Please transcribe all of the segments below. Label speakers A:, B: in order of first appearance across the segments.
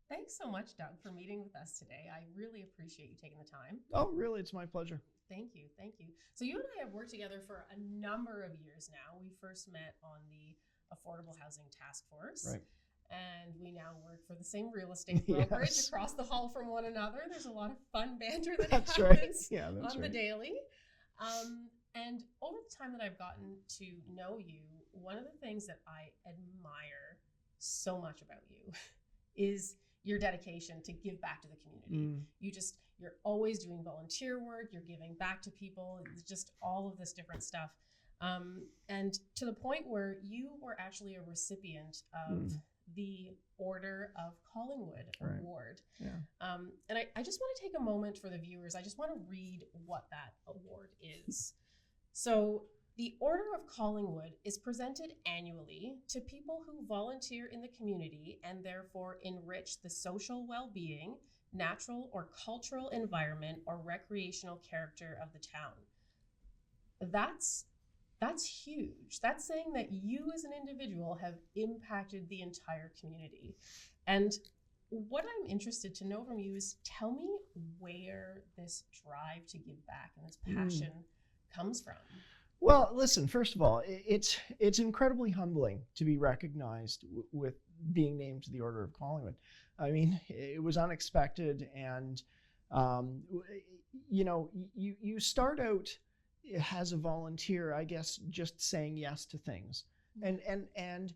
A: Thanks so much, Doug, for meeting with us today. I really appreciate you taking the time.
B: Oh, really? It's my pleasure.
A: Thank you. Thank you. So you and I have worked together for a number of years now. We first met on the Affordable Housing Task Force.
B: Right.
A: And we now work for the same real estate brokerage
B: Yes.
A: across the hall from one another. There's a lot of fun banter that
B: That's
A: happens
B: right. Yeah, that's
A: on
B: right.
A: the daily. And over the time that I've gotten to know you, one of the things that I admire so much about you is your dedication to give back to the community. You're always doing volunteer work, you're giving back to people, it's just all of this different stuff. And to the point where you were actually a recipient of the Order of Collingwood award.
B: Yeah.
A: And I just want to take a moment for the viewers. I just want to read what that award is. So the Order of Collingwood is presented annually to people who volunteer in the community and therefore enrich the social well-being, natural or cultural environment, or recreational character of the town. That's huge. That's saying that you as an individual have impacted the entire community. And what I'm interested to know from you is tell me where this drive to give back and this passion comes from.
B: Well, listen, first of all, it's incredibly humbling to be recognized with being named to the Order of Collingwood. I mean, it was unexpected, and you start out as a volunteer, I guess, just saying yes to things, and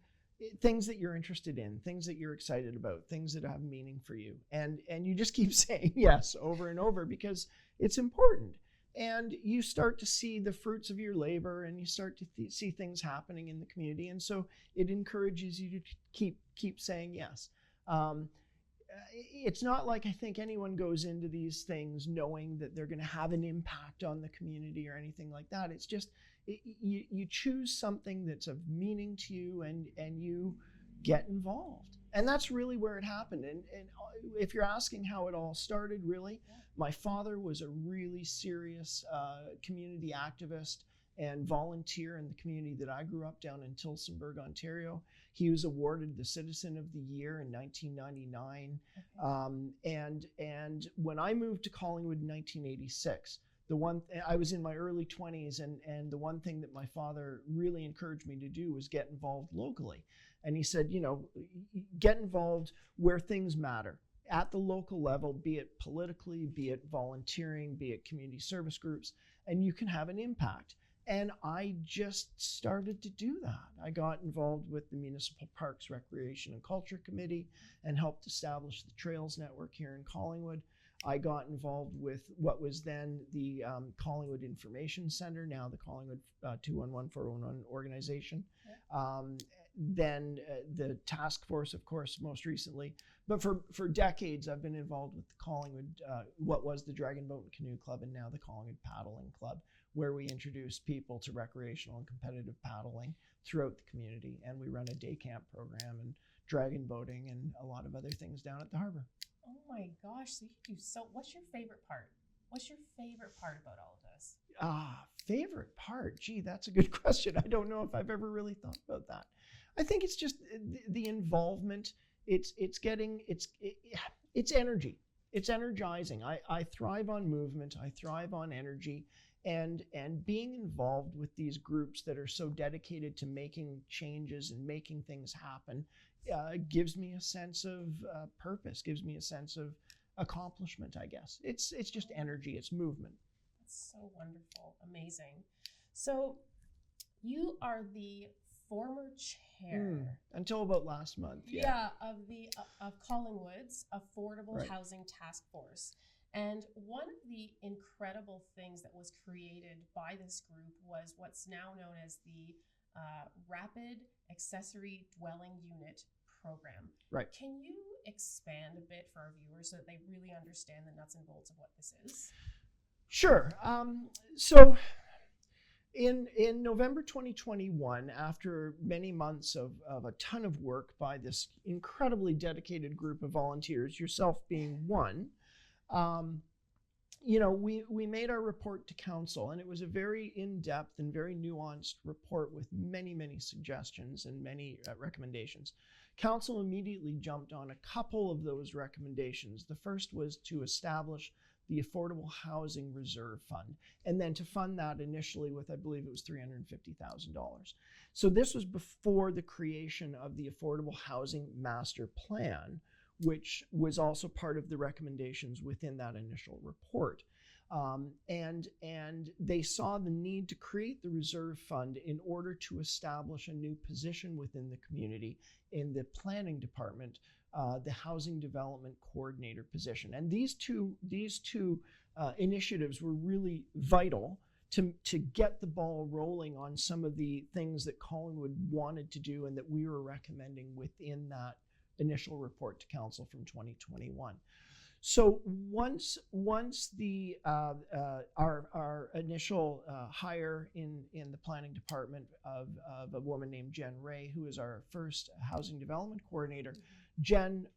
B: things that you're interested in, things that you're excited about, things that have meaning for you, and you just keep saying yes over and over because it's important. And you start to see the fruits of your labor, and you start to see things happening in the community. And so it encourages you to keep saying yes. It's not like I think anyone goes into these things knowing that they're going to have an impact on the community or anything like that. It's just you choose something that's of meaning to you, and you get involved. And that's really where it happened. And if you're asking how it all started, really, my father was a really serious community activist and volunteer in the community that I grew up down in Tillsonburg, Ontario. He was awarded the Citizen of the Year in 1999. And when I moved to Collingwood in 1986, I was in my early 20s, and the one thing that my father really encouraged me to do was get involved locally. And he said, get involved where things matter at the local level, be it politically, be it volunteering, be it community service groups, and you can have an impact. And I just started to do that. I got involved with the Municipal Parks, Recreation and Culture Committee and helped establish the Trails Network here in Collingwood. I got involved with what was then the Collingwood Information Center, now the Collingwood 211-411 organization. Then the task force, of course, most recently. But for decades, I've been involved with the Collingwood, what was the Dragon Boat and Canoe Club, and now the Collingwood Paddling Club, where we introduce people to recreational and competitive paddling throughout the community. And we run a day camp program and dragon boating and a lot of other things down at the harbor.
A: Oh my gosh, so you do so. What's your favorite part? What's your favorite part about all of this?
B: Favorite part? Gee, that's a good question. I don't know if I've ever really thought about that. I think it's just the involvement. It's energy. It's energizing. I thrive on movement. I thrive on energy, and being involved with these groups that are so dedicated to making changes and making things happen gives me a sense of purpose. Gives me a sense of accomplishment. I guess it's just energy. It's movement.
A: That's so wonderful, amazing. So, you are the former chair
B: until about last month.
A: Of Collingwood's Affordable Housing Task Force. And one of the incredible things that was created by this group was what's now known as the Rapid Accessory Dwelling Unit program.
B: Right.
A: Can you expand a bit for our viewers so that they really understand the nuts and bolts of what this is?
B: Sure. So in November 2021, after many months of a ton of work by this incredibly dedicated group of volunteers, yourself being one, we made our report to council, and it was a very in-depth and very nuanced report with many, many suggestions and many recommendations. Council immediately jumped on a couple of those recommendations. The first was to establish the Affordable Housing Reserve Fund, and then to fund that initially with, I believe it was $350,000. So this was before the creation of the Affordable Housing Master Plan, which was also part of the recommendations within that initial report. And they saw the need to create the reserve fund in order to establish a new position within the community in the planning department, the housing development coordinator position. And these two initiatives were really vital to get the ball rolling on some of the things that Collingwood wanted to do and that we were recommending within that initial report to council from 2021. So once the our initial hire in the planning department of a woman named Jen Ray, who is our first housing development coordinator, Jen,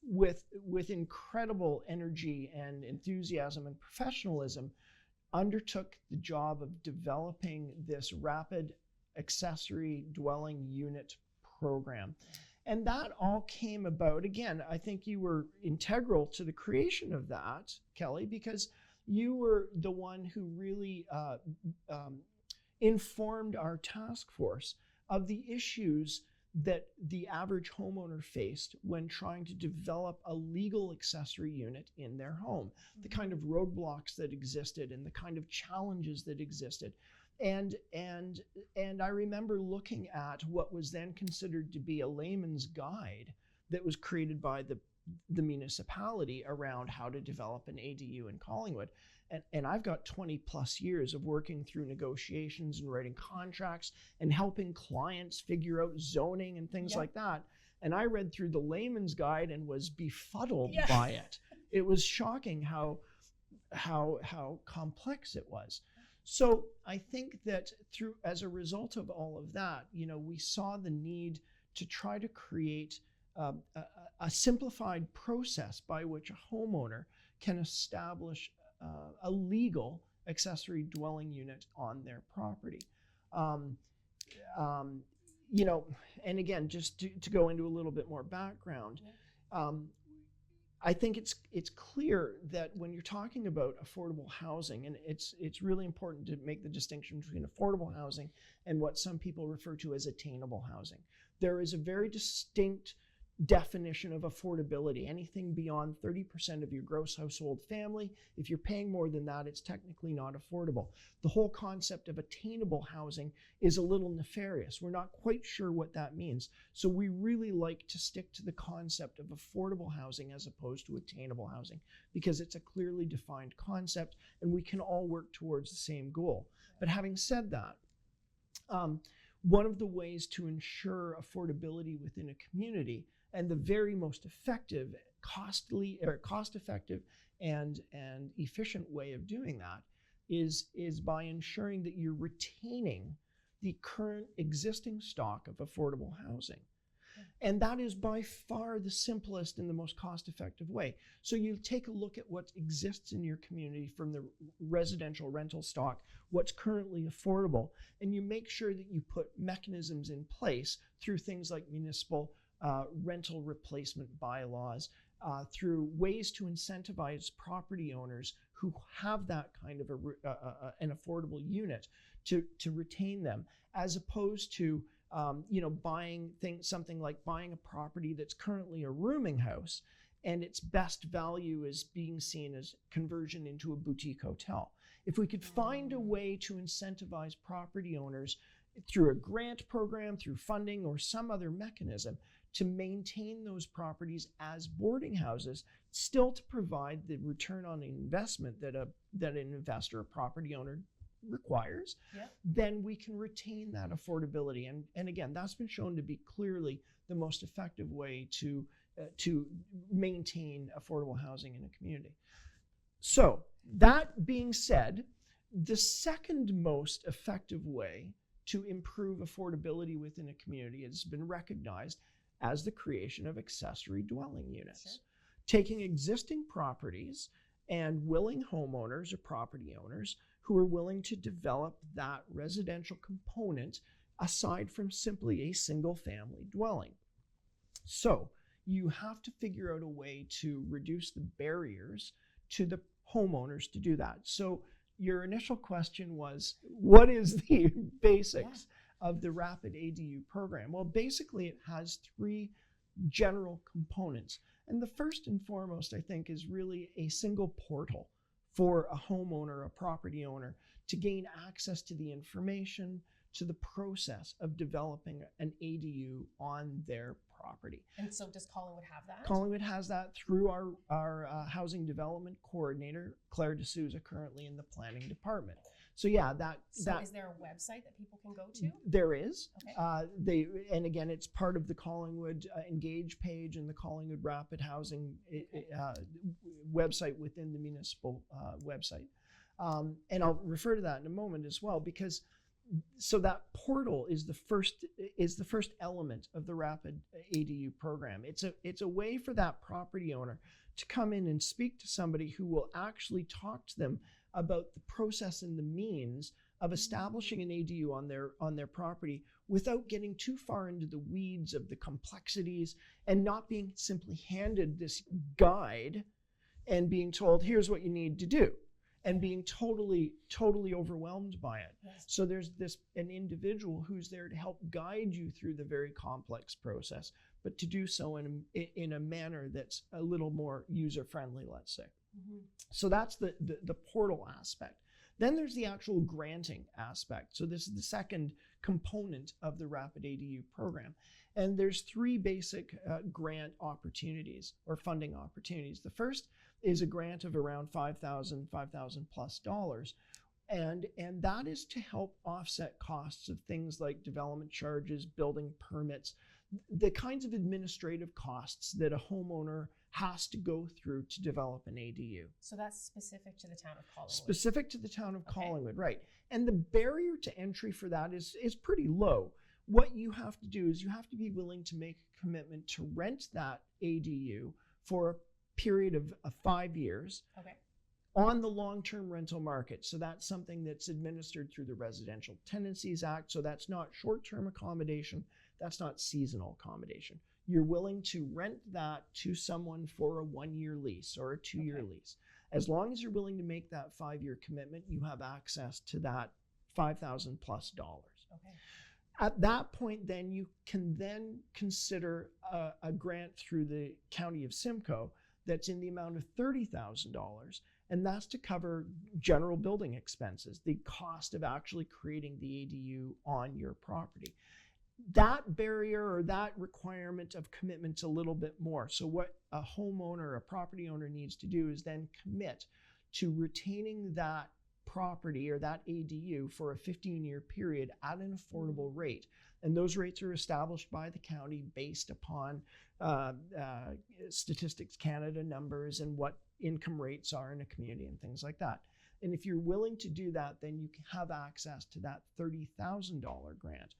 B: with incredible energy and enthusiasm and professionalism, undertook the job of developing this Rapid Accessory Dwelling Unit program. And that all came about, again, I think you were integral to the creation of that, Kelly, because you were the one who really informed our task force of the issues that the average homeowner faced when trying to develop a legal accessory unit in their home, the kind of roadblocks that existed and the kind of challenges that existed. And I remember looking at what was then considered to be a layman's guide that was created by the municipality around how to develop an ADU in Collingwood. And I've got 20 plus years of working through negotiations and writing contracts and helping clients figure out zoning and things like that. And I read through the layman's guide and was befuddled by it. It was shocking how complex it was. So I think that as a result of all of that, we saw the need to try to create a simplified process by which a homeowner can establish a legal accessory dwelling unit on their property. And again, just to go into a little bit more background, I think it's clear that when you're talking about affordable housing, and it's really important to make the distinction between affordable housing and what some people refer to as attainable housing. There is a very distinct definition of affordability. Anything beyond 30% of your gross household family, if you're paying more than that, it's technically not affordable. The whole concept of attainable housing is a little nefarious. We're not quite sure what that means. So we really like to stick to the concept of affordable housing as opposed to attainable housing, because it's a clearly defined concept and we can all work towards the same goal. But having said that, one of the ways to ensure affordability within a community, and the very most effective, cost-effective and efficient way of doing that is by ensuring that you're retaining the current existing stock of affordable housing. And that is by far the simplest and the most cost-effective way. So you take a look at what exists in your community from the residential rental stock, what's currently affordable, and you make sure that you put mechanisms in place through things like municipal rental replacement bylaws, through ways to incentivize property owners who have that kind of an affordable unit to retain them, as opposed to something like buying a property that's currently a rooming house and its best value is being seen as conversion into a boutique hotel. If we could find a way to incentivize property owners through a grant program, through funding, or some other mechanism to maintain those properties as boarding houses, still to provide the return on investment that an investor, a property owner, requires, then we can retain that affordability. And again, that's been shown to be clearly the most effective way to maintain affordable housing in a community. So that being said, the second most effective way to improve affordability within a community has been recognized as the creation of accessory dwelling units. Taking existing properties and willing homeowners or property owners who are willing to develop that residential component aside from simply a single family dwelling. So you have to figure out a way to reduce the barriers to the homeowners to do that. So your initial question was, what is the basics of the Rapid ADU program? Well, basically it has three general components. And the first and foremost, I think, is really a single portal for a homeowner, a property owner, to gain access to the information, to the process of developing an ADU on their property.
A: And so does Collingwood have that?
B: Collingwood has that through our housing development coordinator, Claire D'Souza, currently in the planning department. So yeah,
A: So is there a website that people can go to?
B: There is.
A: Okay.
B: And again, it's part of the Collingwood Engage page and the Collingwood Rapid Housing website within the municipal website. And I'll refer to that in a moment as well, because so that portal is the first element of the Rapid ADU program. It's a way for that property owner to come in and speak to somebody who will actually talk to them about the process and the means of establishing an ADU on their property without getting too far into the weeds of the complexities and not being simply handed this guide and being told, here's what you need to do, and being totally overwhelmed by it.
A: Yes.
B: So there's an individual who's there to help guide you through the very complex process, but to do so in a manner that's a little more user-friendly, let's say.
A: Mm-hmm.
B: So that's the portal aspect. Then there's the actual granting aspect. So this is the second component of the Rapid ADU program. And there's three basic grant opportunities or funding opportunities. The first is a grant of around $5,000 plus dollars. And that is to help offset costs of things like development charges, building permits, the kinds of administrative costs that a homeowner has to go through to develop an ADU.
A: So that's specific to the town of Collingwood.
B: Specific to the town of
A: Okay.
B: Collingwood, right. And the barrier to entry for that is pretty low. What you have to do is you have to be willing to make a commitment to rent that ADU for a period of 5 years.
A: Okay.
B: On the long-term rental market. So that's something that's administered through the Residential Tenancies Act. So that's not short-term accommodation. That's not seasonal accommodation. You're willing to rent that to someone for a 1-year lease or a 2-year lease. As long as you're willing to make that 5-year commitment, you have access to that $5,000 plus dollars.
A: Okay.
B: At that point, then you can then consider a grant through the County of Simcoe that's in the amount of $30,000. And that's to cover general building expenses, the cost of actually creating the ADU on your property. That barrier or that requirement of commitment's a little bit more. So what a homeowner, a property owner needs to do is then commit to retaining that property or that ADU for a 15-year period at an affordable rate. And those rates are established by the county based upon Statistics Canada numbers and what income rates are in a community and things like that. And if you're willing to do that, then you can have access to that $30,000 grant.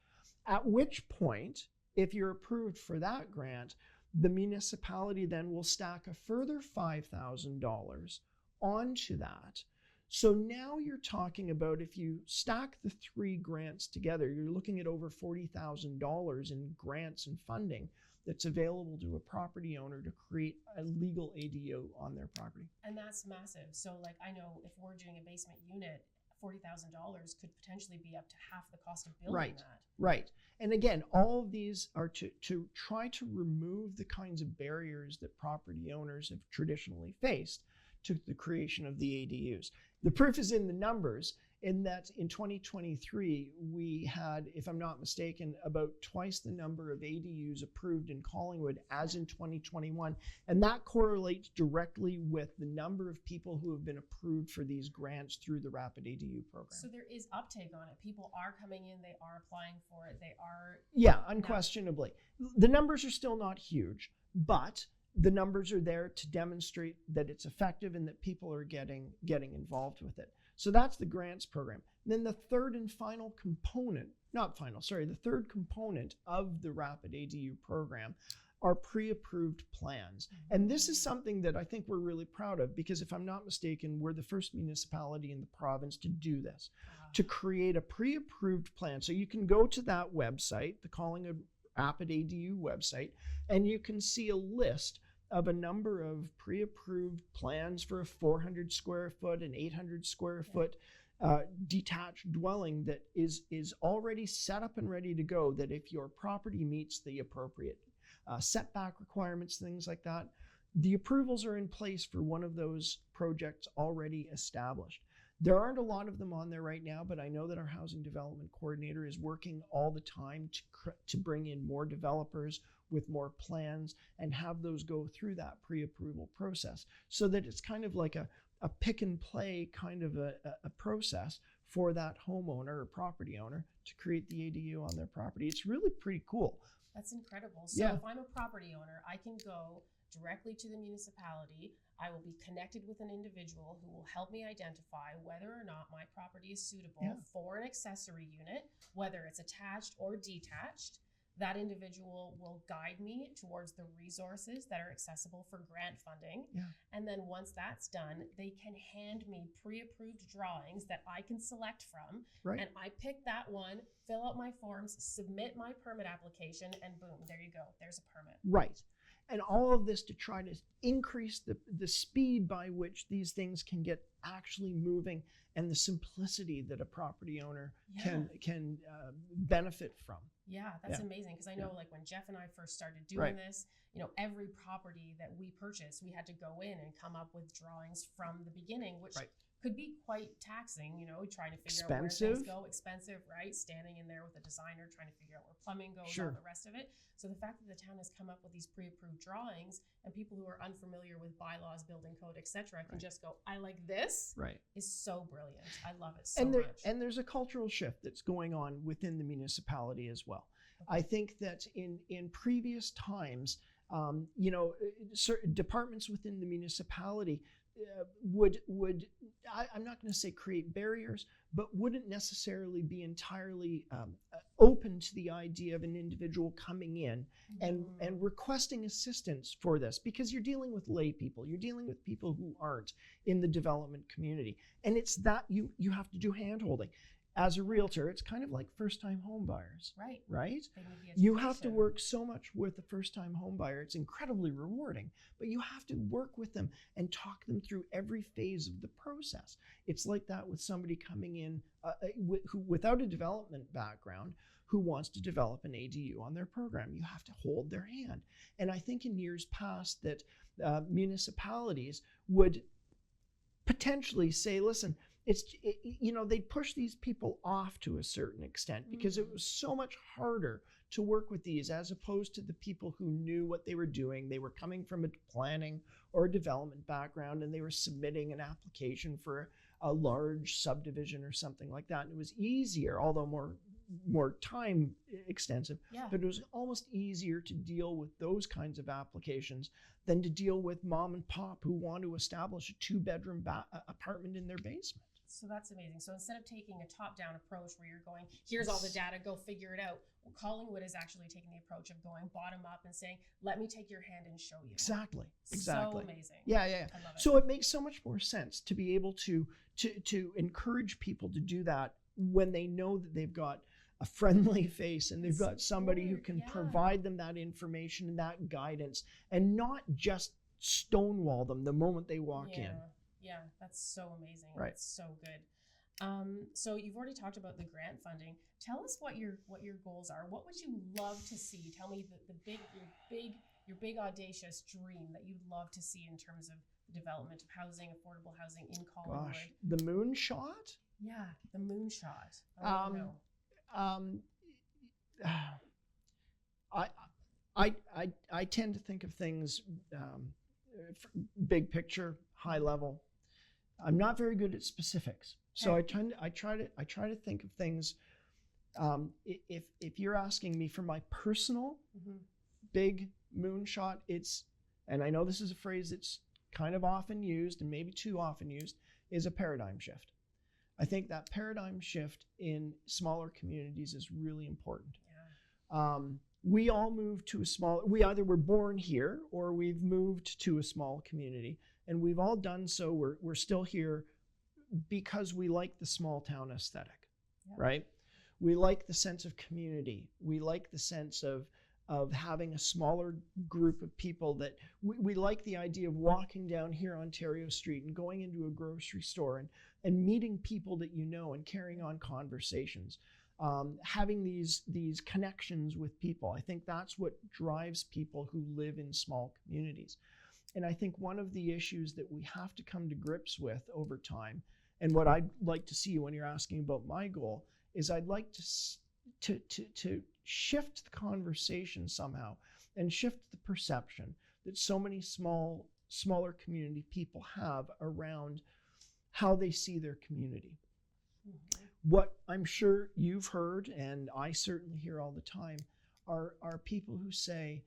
B: At which point, if you're approved for that grant, the municipality then will stack a further $5,000 onto that. So now you're talking about, if you stack the three grants together, you're looking at over $40,000 in grants and funding that's available to a property owner to create a legal ADU on their property.
A: And that's massive. So like, I know if we're doing a basement unit, $40,000 could potentially be up to half the cost of building that.
B: Right. And again, all of these are to try to remove the kinds of barriers that property owners have traditionally faced to the creation of the ADUs. The proof is in the numbers, in that in 2023, we had, if I'm not mistaken, about twice the number of ADUs approved in Collingwood as in 2021. And that correlates directly with the number of people who have been approved for these grants through the Rapid ADU program.
A: So there is uptake on it. People are coming in, they are applying for it, they are...
B: Yeah, unquestionably. The numbers are still not huge, but the numbers are there to demonstrate that it's effective and that people are getting involved with it. So that's the grants program. And then the third component of the Rapid ADU program are pre-approved plans. And this is something that I think we're really proud of, because if I'm not mistaken, we're the first municipality in the province to do this, to create a pre-approved plan. So you can go to that website, the Collingwood Rapid ADU website, and you can see a list of a number of pre-approved plans for a 400 square foot and 800 square foot detached dwelling that is already set up and ready to go, that if your property meets the appropriate setback requirements, things like that, the approvals are in place for one of those projects already established. There aren't a lot of them on there right now, but I know that our housing development coordinator is working all the time to bring in more developers with more plans and have those go through that pre-approval process, so that it's kind of like a pick and play kind of a process for that homeowner or property owner to create the ADU on their property. It's really pretty cool.
A: That's incredible. So if I'm a property owner, I can go directly to the municipality. I will be connected with an individual who will help me identify whether or not my property is suitable for an accessory unit, whether it's attached or detached. That individual will guide me towards the resources that are accessible for grant funding. And then once that's done, they can hand me pre-approved drawings that I can select from. And I pick that one, fill out my forms, submit my permit application, and boom, there you go. There's a permit.
B: And all of this to try to increase the speed by which these things can get actually moving, and the simplicity that a property owner can benefit from.
A: That's amazing, because I know like when Jeff and I first started doing this, you know, every property that we purchased, we had to go in and come up with drawings from the beginning, which could be quite taxing, you know, trying to figure out where things go. Expensive, right? Standing in there with a designer trying to figure out where plumbing goes, all the rest of it. So the fact that the town has come up with these pre-approved drawings, and people who are unfamiliar with bylaws, building code, etc., can just go, I like this, is so brilliant. I love it so much.
B: And there's a cultural shift that's going on within the municipality as well. I think that in previous times, you know, certain departments within the municipality would I'm not going to say create barriers, but wouldn't necessarily be entirely open to the idea of an individual coming in and requesting assistance for this, because you're dealing with lay people, you're dealing with people who aren't in the development community, and it's that you have to do hand holding. As a realtor, it's kind of like first-time home buyers, right? You have to work so much with a first-time home buyer. It's incredibly rewarding, but you have to work with them and talk them through every phase of the process. It's like that with somebody coming in who without a development background, who wants to develop an ADU on their program. You have to hold their hand. And I think in years past that municipalities would potentially say, listen, you know, they'd push these people off to a certain extent, because it was so much harder to work with these, as opposed to the people who knew what they were doing. They were coming from a planning or a development background, and they were submitting an application for a large subdivision or something like that. And it was easier, although more time extensive, but it was almost easier to deal with those kinds of applications than to deal with mom and pop who want to establish a 2-bedroom apartment in their basement.
A: So that's amazing. So instead of taking a top-down approach where you're going, here's all the data, go figure it out, Collingwood is actually taking the approach of going bottom up and saying, let me take your hand and show you.
B: Exactly.
A: So amazing.
B: Yeah.
A: I love it.
B: So it makes so much more sense to be able to encourage people to do that when they know that they've got a friendly face and they've got somebody who can provide them that information and that guidance, and not just stonewall them the moment they walk in.
A: Yeah, that's so amazing.
B: Right.
A: That's so good. So you've already talked about the grant funding. Tell us what your goals are. What would you love to see? Tell me your big audacious dream that you'd love to see in terms of the development of housing, affordable housing in Collingwood.
B: Gosh, the moonshot?
A: Yeah, the moonshot. I don't know.
B: I tend to think of things big picture, high level. I'm not very good at specifics, so I try to think of things. If you're asking me for my personal big moonshot, and I know this is a phrase that's kind of often used and maybe too often used, is a paradigm shift. I think that paradigm shift in smaller communities is really important. we all moved to we either were born here or we've moved to a small community, and we've all done so. We're still here because we like the small town aesthetic, right? We like the sense of community. We like the sense of having a smaller group of people that we like the idea of walking down here Ontario Street and going into a grocery store and meeting people that you know and carrying on conversations. Having these connections with people. I think that's what drives people who live in small communities. And I think one of the issues that we have to come to grips with over time, and what I'd like to see when you're asking about my goal, is I'd like to shift the conversation somehow and shift the perception that so many smaller community people have around how they see their community. Mm-hmm. What I'm sure you've heard, and I certainly hear all the time, are people who say,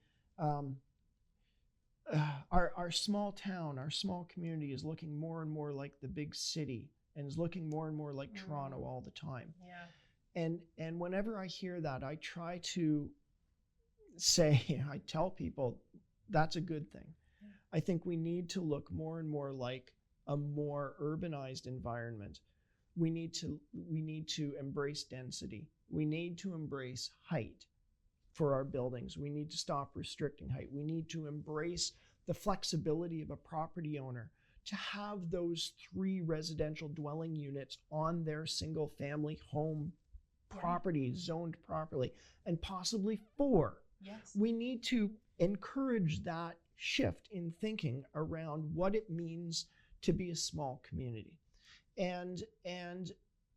B: our small town, our small community is looking more and more like the big city and is looking more and more like Toronto all the time. Yeah. And whenever I hear that, I try to say, I tell people that's a good thing. Yeah. I think we need to look more and more like a more urbanized environment. We need to embrace density. We need to embrace height for our buildings. We need to stop restricting height. We need to embrace the flexibility of a property owner to have those 3 residential dwelling units on their single family home property, zoned properly, and possibly 4. Yes. We need to encourage that shift in thinking around what it means to be a small community. And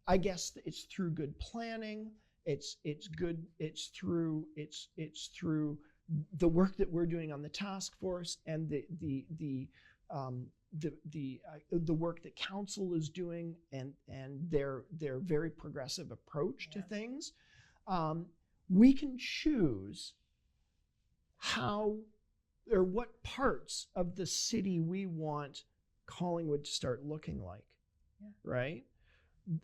B: I guess it's through good planning. It's through the work that we're doing on the task force and the work that council is doing and their very progressive approach to things. We can choose how or what parts of the city we want Collingwood to start looking like. Right?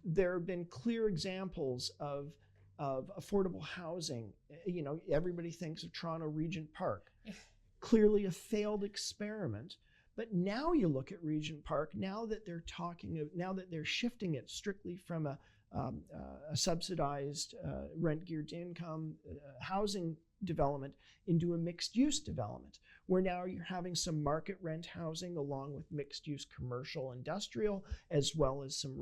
B: There have been clear examples of affordable housing. You know, everybody thinks of Toronto Regent Park. Clearly a failed experiment. But now you look at Regent Park, now that they're shifting it strictly from a subsidized rent-geared income housing development into a mixed-use development, where now you're having some market rent housing along with mixed-use commercial industrial, as well as some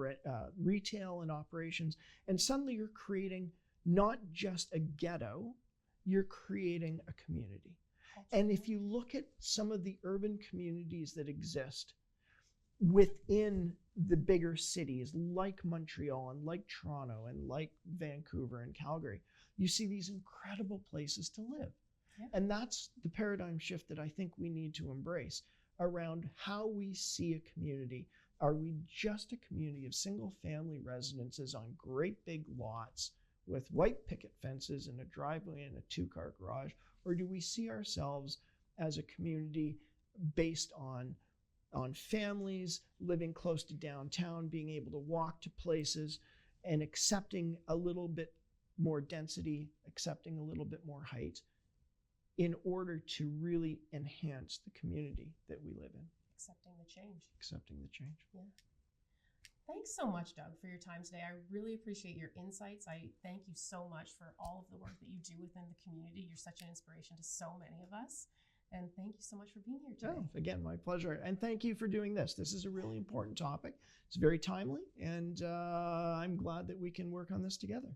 B: retail and operations. And suddenly you're creating not just a ghetto, you're creating a community. And if you look at some of the urban communities that exist within the bigger cities like Montreal and like Toronto and like Vancouver and Calgary, you see these incredible places to live. Yep. And that's the paradigm shift that I think we need to embrace around how we see a community. Are we just a community of single family residences on great big lots with white picket fences and a driveway and a 2-car garage? Or do we see ourselves as a community based on families living close to downtown, being able to walk to places and accepting a little bit more density, accepting a little bit more height in order to really enhance the community that we live in?
A: Accepting the change.
B: Accepting the change.
A: Yeah. Thanks so much, Doug, for your time today. I really appreciate your insights. I thank you so much for all of the work that you do within the community. You're such an inspiration to so many of us. And thank you so much for being here today.
B: Oh, again, my pleasure. And thank you for doing this. This is a really important topic. It's very timely, and I'm glad that we can work on this together.